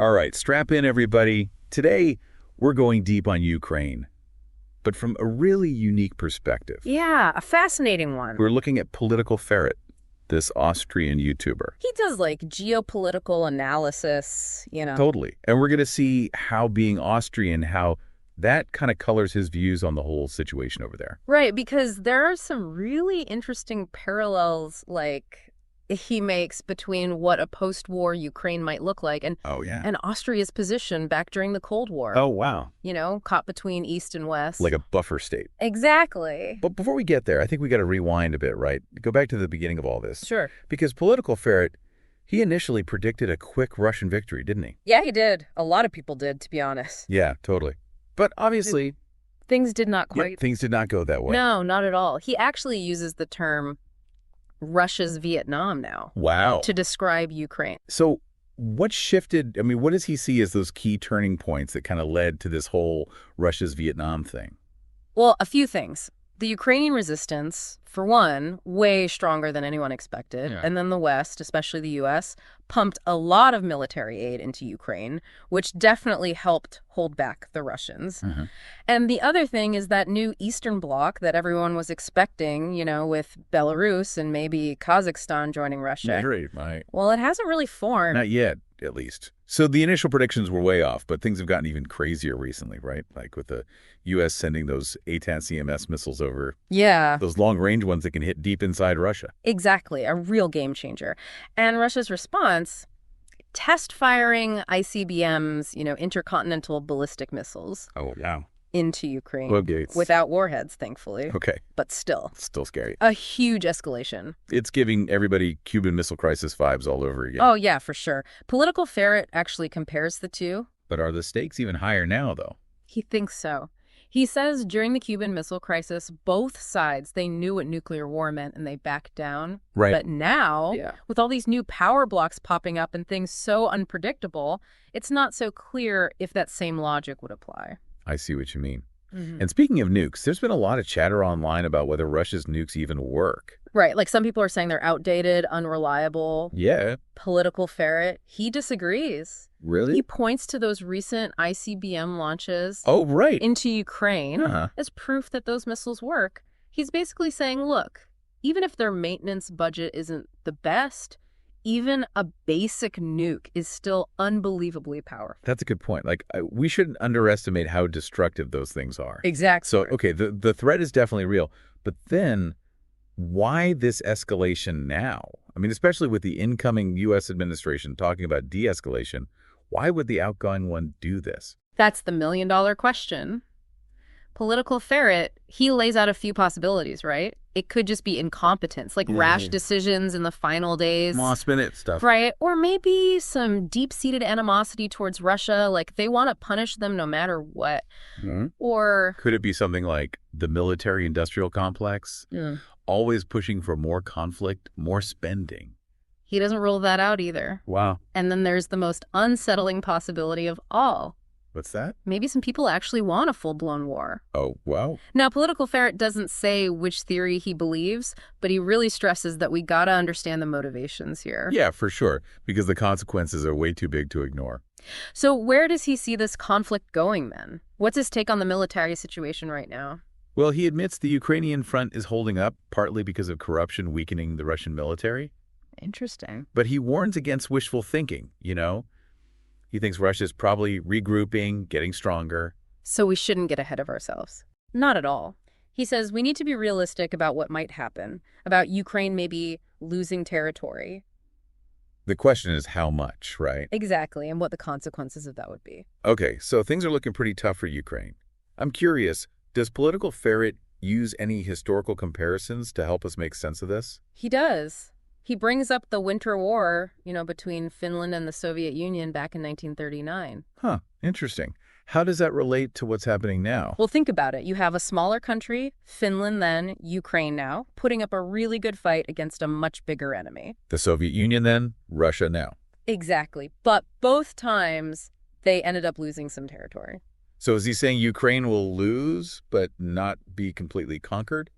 All right, strap in, everybody. Today, we're going deep on Ukraine, but from a really unique perspective. Yeah, a fascinating one. We're looking at Political Ferret, this Austrian YouTuber. He does like geopolitical analysis. Totally. And we're going to see how being Austrian, how that kind of colors his views on the whole situation over there. Right, because there are some really interesting parallels he makes between what a post-war Ukraine might look like and Oh, yeah. and Austria's position back during the Cold War. Oh, wow. Caught between East and West. Like a buffer state. Exactly. But before we get there, I think we got to rewind a bit, right? Go back to the beginning of all this. Sure. Because Political Ferret, he initially predicted a quick Russian victory, didn't he? Yeah, he did. A lot of people did, to be honest. Yeah, totally. But obviously, Things did not quite. things did not go that way. No, not at all. He actually uses the term Russia's Vietnam now Wow. to describe Ukraine. So what shifted? I mean, what does he see as those key turning points that kind of led to this whole Russia's Vietnam thing? Well, a few things. The Ukrainian resistance, for one, way stronger than anyone expected. Yeah. And then the West, especially the U.S., pumped a lot of military aid into Ukraine, which definitely helped hold back the Russians. Mm-hmm. And the other thing is that new Eastern Bloc that everyone was expecting, with Belarus and maybe Kazakhstan joining Russia. Right. Well, it hasn't really formed. Not yet, at least. So the initial predictions were way off, but things have gotten even crazier recently, right? Like with the U.S. sending those ATACMS missiles over, Yeah. those long-range ones that can hit deep inside Russia. Exactly, a real game changer. And Russia's response, test firing ICBMs, intercontinental ballistic missiles, Oh, yeah. into Ukraine Okay. without warheads, thankfully, Okay. but still. Still scary. A huge escalation. It's giving everybody Cuban Missile Crisis vibes all over again. Oh, yeah, for sure. Political Ferret actually compares the two. But are the stakes even higher now, though? He thinks so. He says during the Cuban Missile Crisis, both sides, they knew what nuclear war meant and they backed down. Right. But now, with all these new power blocks popping up and things so unpredictable, it's not so clear if that same logic would apply. I see what you mean. Mm-hmm. And speaking of nukes, there's been a lot of chatter online about whether Russia's nukes even work. Right, like some people are saying they're outdated, unreliable. Yeah. Political Ferret, he disagrees. Really? He points to those recent ICBM launches Oh, right. into Ukraine Uh-huh. as proof that those missiles work. He's basically saying, look, even if their maintenance budget isn't the best, even a basic nuke is still unbelievably powerful. That's a good point. Like, we shouldn't underestimate how destructive those things are. Exactly. So, okay, the threat is definitely real. But then, why this escalation now? I mean, especially with the incoming U.S. administration talking about de-escalation, why would the outgoing one do this? That's the million-dollar question. Political Ferret, he lays out a few possibilities, right? It could just be incompetence, like rash decisions in the final days. Last-minute stuff. Right, or maybe some deep-seated animosity towards Russia, like they want to punish them no matter what. Mm-hmm. Or Could it be something like the military-industrial complex? Always pushing for more conflict, more spending. he doesn't rule that out either. Wow. And then there's the most unsettling possibility of all. What's that? Maybe some people actually want a full-blown war. Oh, wow. Now, Political Ferret doesn't say which theory he believes, but he really stresses that we gotta understand the motivations here. Yeah, for sure, because the consequences are way too big to ignore. So where does he see this conflict going then? What's his take on the military situation right now? Well, he admits the Ukrainian front is holding up, partly because of corruption weakening the Russian military. Interesting. But he warns against wishful thinking, He thinks Russia's probably regrouping, getting stronger. So we shouldn't get ahead of ourselves. Not at all. He says we need to be realistic about what might happen, about Ukraine maybe losing territory. The question is how much, right? Exactly, and what the consequences of that would be. Okay, so things are looking pretty tough for Ukraine. I'm curious, does Political Ferret use any historical comparisons to help us make sense of this? He does. He brings up the Winter War, between Finland and the Soviet Union back in 1939. Huh, interesting. How does that relate to what's happening now? Well, think about it. You have a smaller country, Finland then, Ukraine now, putting up a really good fight against a much bigger enemy. The Soviet Union then, Russia now. Exactly. But both times, they ended up losing some territory. So is he saying Ukraine will lose, but not be completely conquered,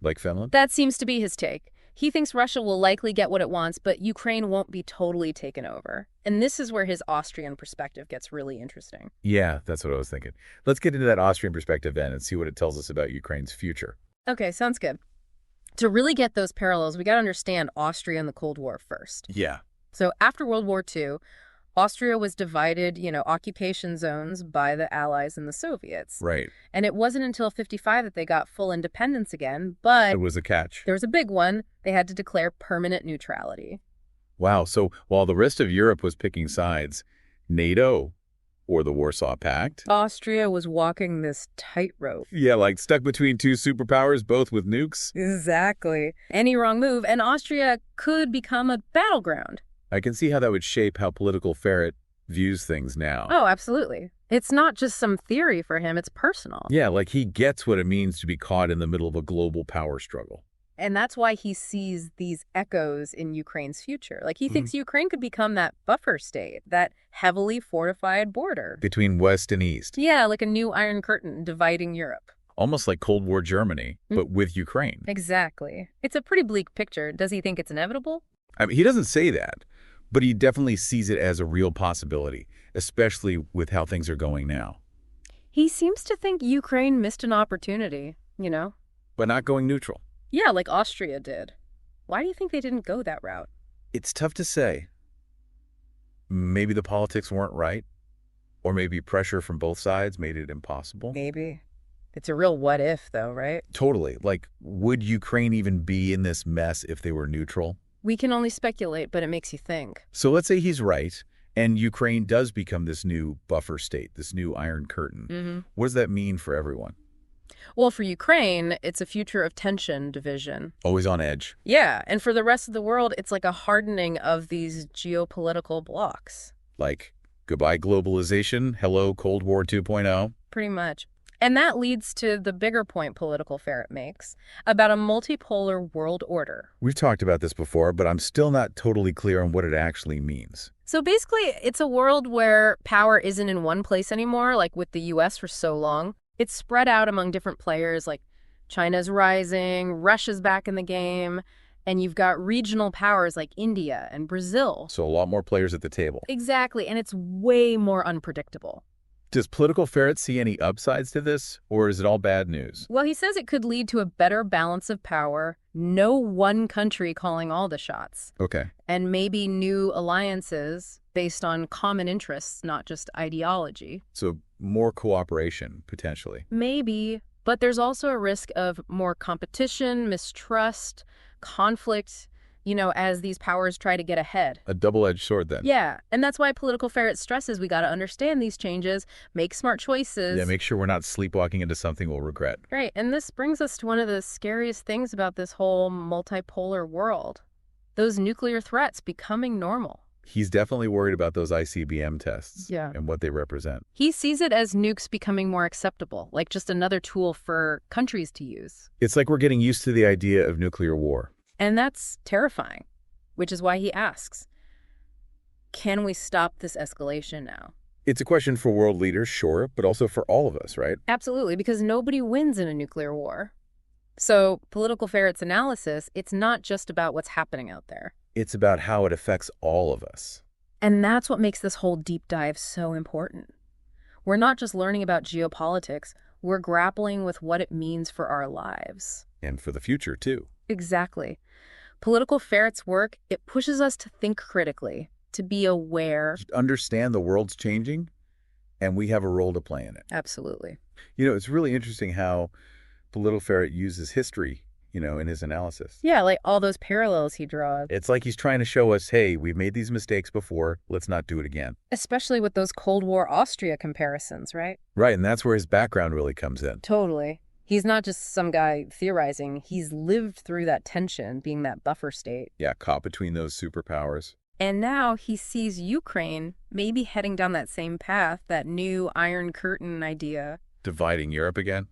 like Finland? That seems to be his take. He thinks Russia will likely get what it wants, but Ukraine won't be totally taken over. And this is where his Austrian perspective gets really interesting. Yeah, that's what I was thinking. Let's get into that Austrian perspective then and see what it tells us about Ukraine's future. Okay, sounds good. To really get those parallels, we got to understand Austria and the Cold War first. Yeah. So after World War II, Austria was divided, occupation zones by the Allies and the Soviets. Right. And it wasn't until 55 that they got full independence again, but It was a catch. there was a big one. They had to declare permanent neutrality. Wow. So while the rest of Europe was picking sides, NATO or the Warsaw Pact. Austria was walking this tightrope. Yeah, like stuck between two superpowers, both with nukes. Exactly. Any wrong move, and Austria could become a battleground. I can see how that would shape how Political Ferret views things now. Oh, absolutely. It's not just some theory for him, it's personal. Yeah, like he gets what it means to be caught in the middle of a global power struggle. And that's why he sees these echoes in Ukraine's future. Like, he thinks Ukraine could become that buffer state, that heavily fortified border. Between West and East. Yeah, like a new Iron Curtain dividing Europe. Almost like Cold War Germany, but with Ukraine. Exactly. It's a pretty bleak picture. Does he think it's inevitable? I mean, he doesn't say that, but he definitely sees it as a real possibility, especially with how things are going now. He seems to think Ukraine missed an opportunity, But not going neutral. Yeah, like Austria did. Why do you think they didn't go that route? It's tough to say. Maybe the politics weren't right, or maybe pressure from both sides made it impossible. Maybe. It's a real what if, though, right? Totally. Like, would Ukraine even be in this mess if they were neutral? We can only speculate, but it makes you think. So let's say he's right, and Ukraine does become this new buffer state, this new Iron Curtain. What does that mean for everyone? Well, for Ukraine, it's a future of tension, division. Always on edge. Yeah, and for the rest of the world, it's like a hardening of these geopolitical blocks. Like, goodbye globalization, hello Cold War 2.0. Pretty much. And that leads to the bigger point Political Ferret makes about a multipolar world order. We've talked about this before, but I'm still not totally clear on what it actually means. So basically, it's a world where power isn't in one place anymore, like with the U.S. for so long. It's spread out among different players, like China's rising, Russia's back in the game, and you've got regional powers like India and Brazil. So a lot more players at the table. Exactly, and it's way more unpredictable. Does Political Ferret see any upsides to this, or is it all bad news? Well, he says it could lead to a better balance of power, no one country calling all the shots, Okay. and maybe new alliances based on common interests, not just ideology. So more cooperation, potentially. Maybe, but there's also a risk of more competition, mistrust, conflict, as these powers try to get ahead. A double-edged sword, then. Yeah, and that's why Political Ferret stresses we got to understand these changes, make smart choices. Yeah, make sure we're not sleepwalking into something we'll regret. Right, and this brings us to one of the scariest things about this whole multipolar world. Those nuclear threats becoming normal. He's definitely worried about those ICBM tests. Yeah. And what they represent. He sees it as nukes becoming more acceptable, like just another tool for countries to use. It's like we're getting used to the idea of nuclear war. And that's terrifying, which is why he asks, can we stop this escalation now? It's a question for world leaders, sure, but also for all of us, right? Absolutely, because nobody wins in a nuclear war. So Political Ferret's analysis, it's not just about what's happening out there. It's about how it affects all of us. And that's what makes this whole deep dive so important. We're not just learning about geopolitics, we're grappling with what it means for our lives. And for the future, too. Exactly. Political Ferret's work, it pushes us to think critically, to be aware. Understand the world's changing, and we have a role to play in it. Absolutely. It's really interesting how Political Ferret uses history, in his analysis. Yeah, like all those parallels he draws. It's like he's trying to show us, hey, we've made these mistakes before, let's not do it again. Especially with those Cold War Austria comparisons, right? Right, and that's where his background really comes in. Totally. He's not just some guy theorizing. He's lived through that tension, being that buffer state. Yeah, caught between those superpowers. And now he sees Ukraine maybe heading down that same path, that new Iron Curtain idea. Dividing Europe again?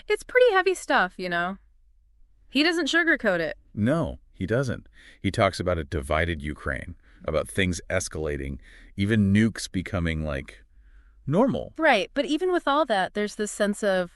It's pretty heavy stuff, He doesn't sugarcoat it. No, he doesn't. He talks about a divided Ukraine, about things escalating, even nukes becoming, normal. Right, but even with all that, there's this sense of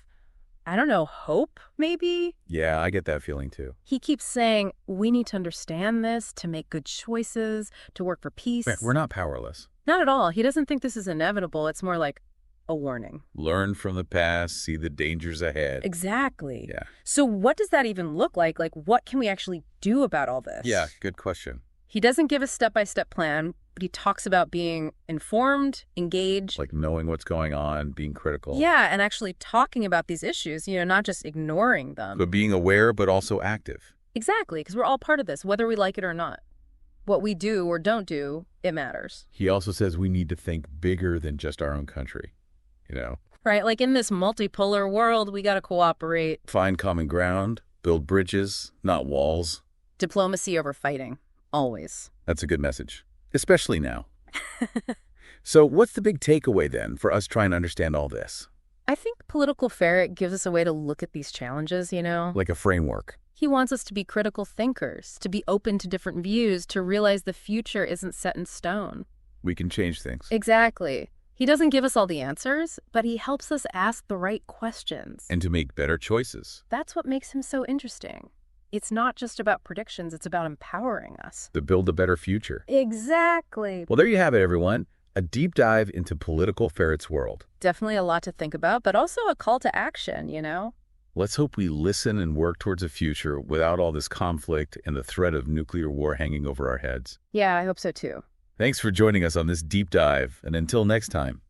I don't know, hope, maybe? Yeah, I get that feeling too. He keeps saying, we need to understand this, to make good choices, to work for peace. We're not powerless. Not at all. He doesn't think this is inevitable. It's more like a warning. Learn from the past, see the dangers ahead. Exactly. Yeah. So what does that even look like? Like, what can we actually do about all this? Yeah, good question. He doesn't give a step-by-step plan, but he talks about being informed, engaged. Like knowing what's going on, being critical. Yeah, and actually talking about these issues, not just ignoring them. But being aware, but also active. Exactly, because we're all part of this, whether we like it or not. What we do or don't do, it matters. He also says we need to think bigger than just our own country, Right, like in this multipolar world, we got to cooperate. Find common ground, build bridges, not walls. Diplomacy over fighting, always. That's a good message, especially now. So what's the big takeaway then for us trying to understand all this? I think Political Ferret gives us a way to look at these challenges, Like a framework. He wants us to be critical thinkers, to be open to different views, to realize the future isn't set in stone. We can change things. Exactly. He doesn't give us all the answers, but he helps us ask the right questions. And to make better choices. That's what makes him so interesting. It's not just about predictions, it's about empowering us. To build a better future. Exactly. Well, there you have it, everyone. A deep dive into Political Ferret's world. Definitely a lot to think about, but also a call to action, Let's hope we listen and work towards a future without all this conflict and the threat of nuclear war hanging over our heads. Yeah, I hope so too. Thanks for joining us on this deep dive, and until next time,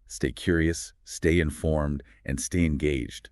stay curious, stay informed, and stay engaged.